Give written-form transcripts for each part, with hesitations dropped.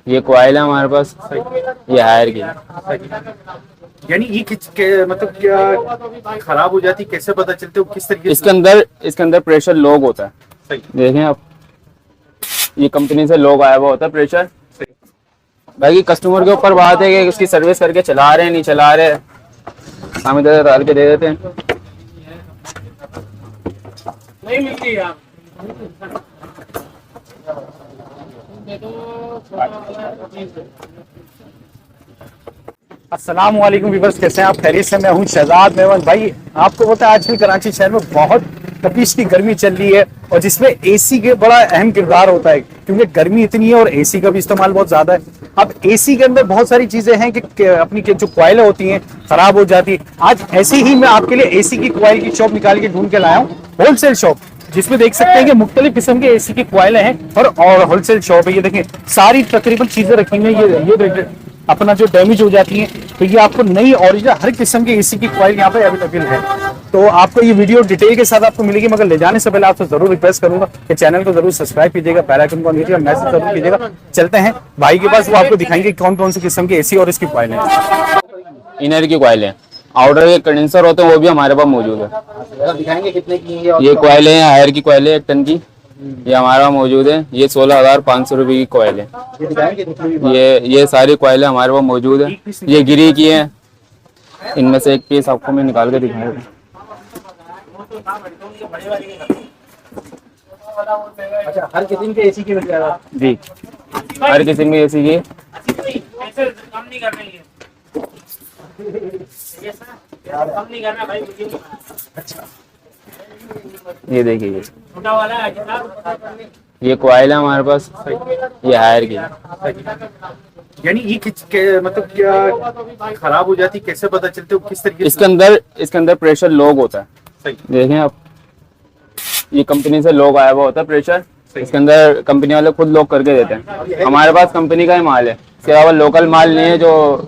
ये कॉइल है हमारे पास, ये हायर की। यानी ये मतलब क्या खराब हो जाती, कैसे पता चलते हो, किस तरीके से? इसके अंदर प्रेशर लॉग होता है। सही। देखें आप, ये कंपनी से लॉग आया हुआ होता है प्रेशर। बाकी कस्टमर के ऊपर बात है कि उसकी सर्विस करके चला रहे हैं नहीं चला रहे, हमें डाल के दे देते हैं। नहीं मिलती यार। अस्सलाम वालेकुम व्यूअर्स, कैसे हैं आप? खैरियत से? मैं हूं शहजाद मेमन। भाई आपको पता है आजकल कराची शहर में बहुत तपीश की गर्मी चल रही है और जिसमें एसी के बड़ा अहम किरदार होता है, क्योंकि गर्मी इतनी है और एसी का भी इस्तेमाल बहुत ज्यादा है। अब एसी के अंदर बहुत सारी चीजें हैं कि अपनी जो कॉइलें होती हैं खराब हो जाती है। आज ऐसे ही मैं आपके लिए एसी की कॉइल की शॉप निकाल के ढूंढ के लाया हूँ, होलसेल शॉप, जिसमें देख सकते हैं कि मुख्तलिफ किस्म के एसी की कॉइलें हैं और होलसेल शॉप है। ये देखें सारी तकरीबन चीजें रखी हुई हैं। ये अपना जो डैमेज हो जाती है तो ये आपको नई ओरिजिनल हर किस्म की एसी की कॉइल यहाँ पे अवेलेबल है। तो आपको ये वीडियो डिटेल के साथ आपको मिलेगी, मगर ले जाने से पहले आपसे जरूर रिक्वेस्ट करूंगा कि चैनल को जरूर सब्सक्राइब कीजिएगा, बेल आइकन को ऑन कीजिएगा, मैसेज जरूर कीजिएगा। चलते हैं भाई के पास, वो आपको दिखाएंगे कौन कौन सी किस्म की एसी और इसकी कॉइल है। इनर की कॉइल है, आउटर के कंडेंसर होते हैं वो भी हमारे पास मौजूद है। दिखाएंगे कितने की ये कॉइल है, हायर की कॉइल है 1 टन की, ये हमारा मौजूद है। ये 16,500 रुपए की कॉइल है। ये सारी कॉइल हमारे पास मौजूद है। ये गिरी की है, इनमें से एक पीस आपको मैं निकाल के दिखाऊंगा। अच्छा, हर किस्म के एसी की मिल जाएगा जी, हर किस्म की एसी की। ये देखिए, ये कॉइल है हमारे पास, ये हायर की। यानी ये मतलब क्या खराब हो जाती, कैसे पता चलते हो, किस तरीके से? इसके अंदर प्रेशर लॉग होता है। सही। देखें आप, ये कंपनी से लॉग आया हुआ होता है प्रेशर। इसके अंदर कंपनी वाले खुद लॉक करके देते हैं। हमारे पास कंपनी का ही माल है, इसके अलावा लोकल माल नहीं है। जो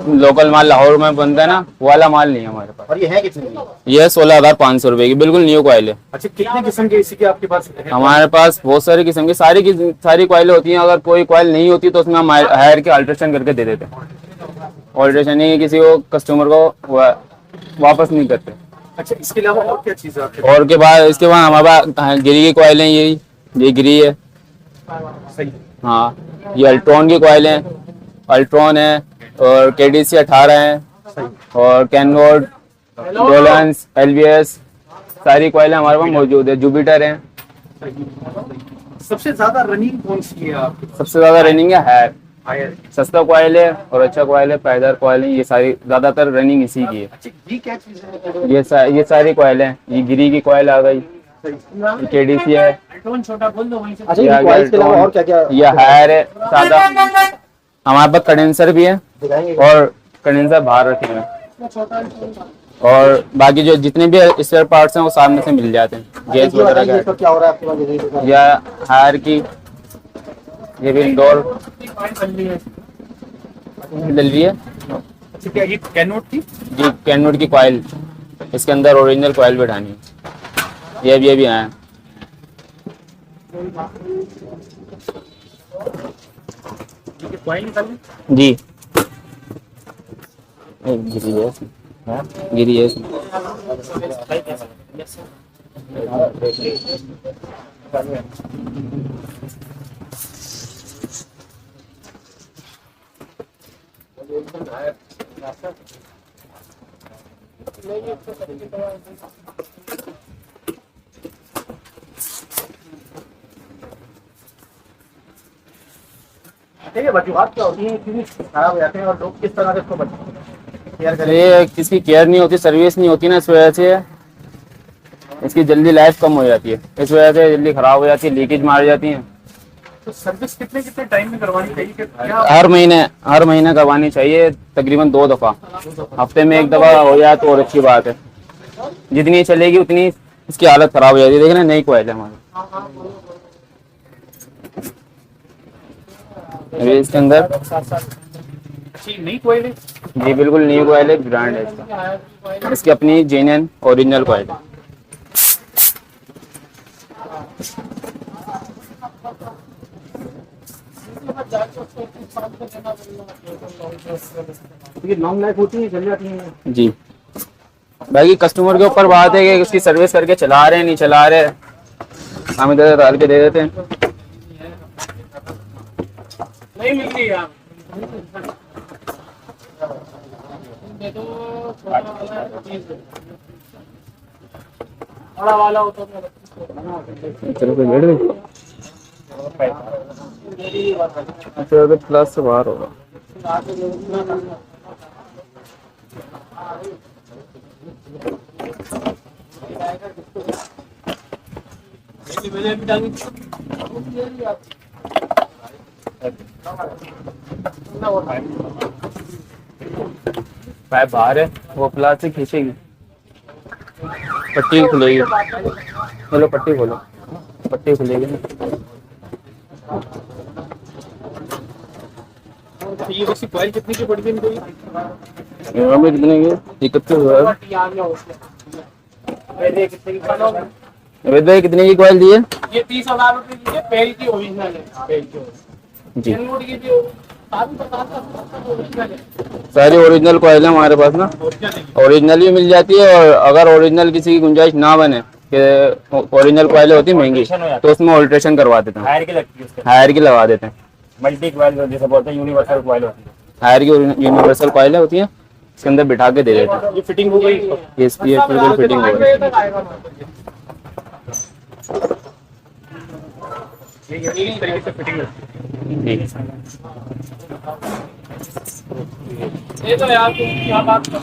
लोकल माल लाहौर में बनता है ना, वो वाला माल नहीं है हमारे पास। और ये है कितने की? ये 16,500 रुपए की बिल्कुल न्यू कॉइल है। अच्छा, कितने किस्म के एसी के आपके पास है? हमारे पास बहुत सारी किस्म की सारी कॉइलें होती हैं। अगर कोई कॉइल नहीं होती तो उसमें हम हायर के अल्ट्रेशन करके दे देते हैं। ऑल्ट्रेशन नहीं, किसी को कस्टमर को वापस नहीं करते। अच्छा, इसके अलावा और क्या चीज़ है? और इसके बाद हमारे पास गिरी की कॉइल है। ये गिरी है। सही। हाँ, ये अल्ट्रॉन की कॉइल है, अल्ट्रॉन है, और KDC 18 है, और कैनवोड, डोलेंस, LBS, सारी कॉइलें हमारे पास मौजूद है। जुपिटर है। सबसे ज्यादा रनिंग कौन सी है आपकी? सबसे ज्यादा रनिंग है हायर। सस्ता कॉइल है और अच्छा कॉइल है, पायदार कॉइल है। ये सारी ज्यादातर रनिंग इसी की है। अच्छा, ये क्या चीज है? ये सारी कॉइल है। ये गिरी की कॉइल आ गई, KDC है। छोटा बोल दो वहीं से। अच्छा, ये कॉइल्स के अलावा और क्या क्या? ये हायर है सादा। हमारे पास कंडेंसर भी है और कंडेंसर बाहर रखे हुए हैं। और बाकी जो जितने भी स्पेयर पार्ट्स हैं वो सामने से मिल जाते हैं। गैस वगैरह का क्या हो रहा है आपके पास? या हायर की, ये भी इंडोर डल रही है। अच्छा, क्या ये कैनवोड की? जी, कैनवुड की कॉइल, इसके अंदर ओरिजिनल कॉइल बैठानी है। ये भी आया। कॉइल निकाल जी, गिरी है इसमें। हाँ, गिरी है इसमें। ये वजूहात क्या होती है क्यों खराब हो जाते हैं और लोग किस तरह से इसको केयर करें? ये किसकी केयर नहीं होती, सर्विस नहीं होती ना, इस वजह से इसकी जल्दी लाइफ कम हो जाती है। इस वजह से जल्दी खराब हो जाती है, लीकेज मार जाती है। तो सर्विस कितने कितने टाइम में करवानी चाहिए? हर महीने करवानी चाहिए, तकरीबन 2 दफा। हफ्ते में 1 दफा हो जाए तो और अच्छी बात है। जितनी चलेगी उतनी इसकी हालत खराब हो जाती है। देखना, नई कॉइल है हमारी। इसके अंदर नई कॉइल है? जी बिल्कुल न्यू कॉइल है, ब्रांड है इसका। इसकी अपनी जेन्युइन ओरिजिनल कॉइल है। ये लॉन्ग लाइफ होती है, चल जाती है। जी। बाकी कस्टमर के ऊपर बात है कि उसकी सर्विस करके चला रहे हैं नहीं चला रहे, हम इधर डाल के दे देते हैं। नहीं मिलती यार। बड़ा वाला होता है। चलो कोई बैठ गई। अच्छा तो प्लस से बाहर होगा। पाइप बाहर है, वो प्लास से खींचेगी, पट्टी खुलेगी। चलो पट्टी खोलो, पट्टी खुलेगी ना। ये वैसी कॉइल कितने की पड़ती है इनको? में कितने की? 31,000। वैसे कितने की कॉइल दी है? ये 30,000 रुपए की है, पेल की ओरिजिनल है। पेल की जी, ओरिजिनल की जो ओरिजिनल है। सारी ओरिजिनल कॉइल है हमारे पास ना। ओरिजिनल भी मिल जाती है, और अगर ओरिजिनल किसी की गुंजाइश ना बने कि ओरिजिनल कॉइल होती है महंगी, तो उसमें ऑल्ट्रेशन करवा देते हैं, हायर की लगती है उसके, हायर की लगा देते हैं। मल्टी कॉइल जैसे बोलते हैं, यूनिवर्सल कॉइल होती है। हायर की यूनिवर्सल कॉइल होती है, इसके अंदर बिठा के दे देते हैं। ये फिटिंग हो गई, ये इसकी बिल्कुल फिटिंग हो गई। ये इस तरीके से फिटिंग होती जी। ये तो यार तुम क्या बात कर,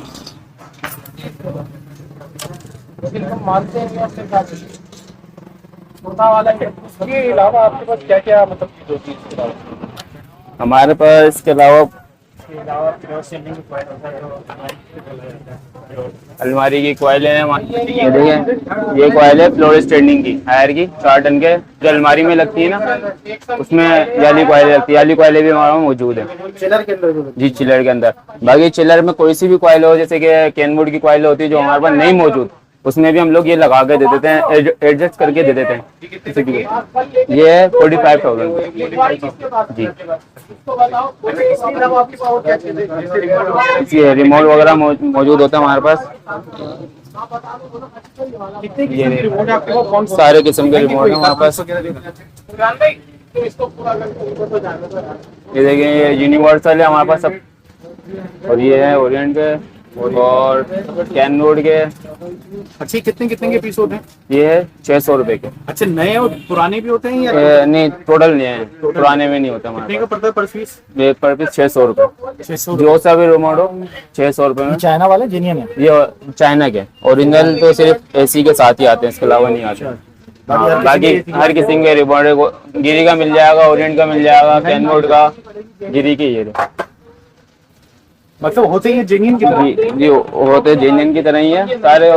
लेकिन हम मानते हैं कि आपके साथ छोटा वाला है। इसके अलावा आपके पास क्या क्या मतलब चीज होती है? इसके अलावा हमारे पास इसके अलावा अलमारी की कॉइल है। ये देखिए, ये कॉइल है फ्लोर स्टैंडिंग की, हायर की 4 टन के, जो अलमारी में लगती है ना, उसमें याली कॉइल लगती है। याली कॉइलें भी हमारे पास मौजूद है चिलर के अंदर जी, चिलर के अंदर। बाकी चिलर में कोई सी भी कॉइल हो, जैसे कि कैनवुड की कॉइल होती है जो हमारे पास नहीं मौजूद, उसमें भी हम लोग ये लगा के दे देते हैं, एडजस्ट करके दे देते हैं। जैसे कि ये है 45,000 जी। इसके अलावा आपके पास और क्या चीज है? ये रिमोट वगैरह मौजूद होता है हमारे पास। कितने किस्म के रिमोट है आपके पास? कौन सारे किस्म के रिमोट है हमारे पास। इमरान भाई, तो इसको पूरा करके तो जाने दो यार। ये देखिए, ये यूनिवर्सल है हमारे पास सब, और ये है ओरिएंट के और कैनवुड के। अच्छे कितने कितने के पीस होते हैं? ये है 600 रुपए के। अच्छा, नए और पुराने भी होते हैं या नहीं, टोटल नहीं है, पुराने में नहीं होता हमारे कितने का पड़ता है पर पीस? पास। एक पर पीस 600 रुपए, 600। जो सा भी रिमोट हो 600 रुपए में। चाइना वाले जेनियन है? ये चाइना के ओरिजिनल तो सिर्फ एसी के साथ ही आते हैं, इसके अलावा नहीं आते। हाँ, बाकी हर किस्म के रिमोट गिरी का मिल जाएगा, ओरिएंट का मिल जाएगा, कैनवुड का, गिरी के। ये मतलब होते ही जेनियन की जी जी, होते जेन्युइन की तरह ही है, सारे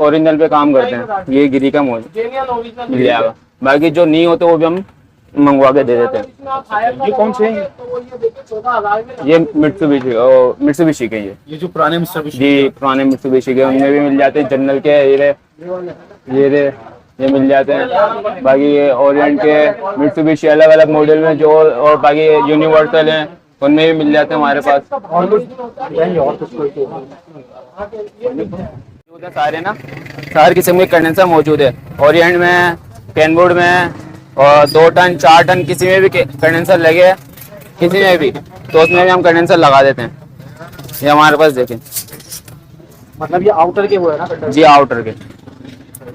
ओरिजिनल पे काम करते हैं। ये गिरी का मोज जेनियन ओरिजिनल मिल जाएगा, बाकी जो नहीं होते वो भी हम मंगवा के दे देते हैं। ये कौन से हैं? तो ये देखिए 14,000 में। ये मित्सुबिशी के, ये जो पुराने मिस्टर जी पुराने मित्सुबिशी के, उनमें भी मिल जाते हैं। जनरल के ये मिल जाते हैं। बाकी ये ओरिएंट के, मित्सुबिशी अलग अलग मॉडल में जो, और बाकी यूनिवर्सल हैं उनमें भी मिल जाते हैं हमारे पास। सारे ना, सारे किस्म के कंडेंसर मौजूद है ओरिएंट में, कैनवुड में, और 2 टन 4 टन किसी में भी कंडेंसर लगे, किसी में भी, तो उसमें भी हम कंडेंसर लगा देते हैं। ये हमारे पास देखें, मतलब ये आउटर के वो है ना? जी आउटर के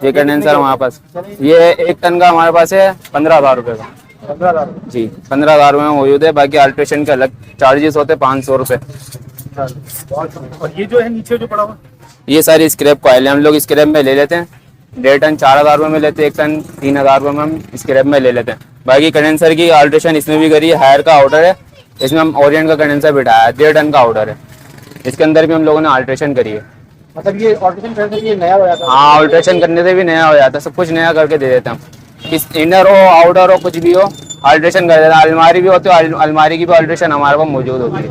ये कंडेंसर हमारे पास। ये 1 टन का हमारे पास है 15,000 रुपये का 15,000 जी, 15,000 में मौजूद है। बाकी अल्ट्रेशन के अलग चार्जेस होते हैं 500 रुपये। और ये जो है नीचे जो पड़ा हुआ, ये सारी स्क्रैप कॉइल है, हम लोग स्क्रैप में ले लेते हैं। 1.5 टन 4,000 रुपये में लेते हैं, 1 टन 3,000 रुपये में हम स्क्रैप में ले लेते हैं। बाकी कंडेंसर की अल्ट्रेशन इसमें भी करी है, हायर का आउटर है, इसमें हम ओरिएंट का कंडेंसर बिठाया है, 1.5 टन का आउटर है, इसके अंदर भी हम लोगों ने अल्ट्रेशन करी है। मतलब ये ऑल्ट्रेशन करने से ये नया हो जाता है? हाँ, अल्ट्रेशन करने से भी नया हो जाता है, सब कुछ नया करके दे देते हैं हम। किस इनर हो, आउटर हो, कुछ भी हो, अल्ट्रेशन कर देते हैं। अलमारी भी होती है, अलमारी की भी अल्ट्रेशन हमारे पास मौजूद होती है।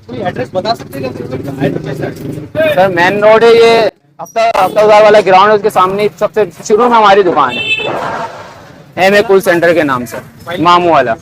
कोई एड्रेस बता सकते हैं क्या? सर मेन रोड है, ये हफ्ता वाला ग्राउंड है, उसके सामने सबसे शुरू में हमारी दुकान है, एमए कूल सेंटर के नाम से, मामू वाला।